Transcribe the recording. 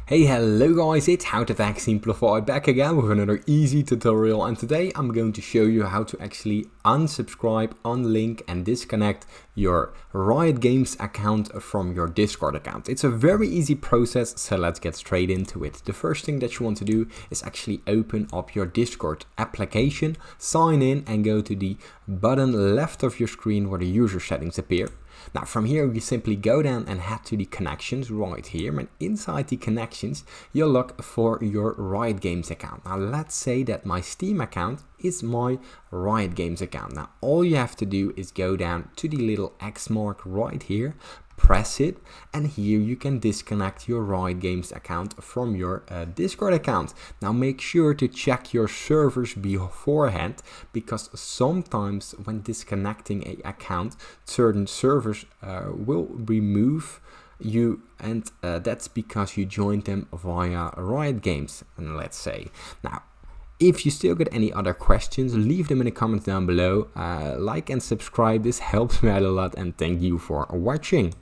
Hey, hello guys, it's How to Simplify back again with another easy tutorial, and today I'm going to show you how to actually unsubscribe, unlink and disconnect your Riot Games account from your Discord account. It's a very easy process, so let's get straight into it. The first thing that you want to do is actually open up your Discord application, sign in and go to the button left of your screen where the user settings appear. Now from here you simply go down and head to the connections right here, and inside the connections you'll look for your Riot Games account. Now let's say that my Steam account is my Riot Games account. Now all you have to do is go down to the little X mark right here, press it, and here you can disconnect your Riot Games account from your Discord account. Now make sure to check your servers beforehand, because sometimes when disconnecting an account, certain servers will remove you, and that's because you joined them via Riot Games, and let's say. Now if you still got any other questions, leave them in the comments down below. Like and subscribe, this helps me out a lot, and thank you for watching.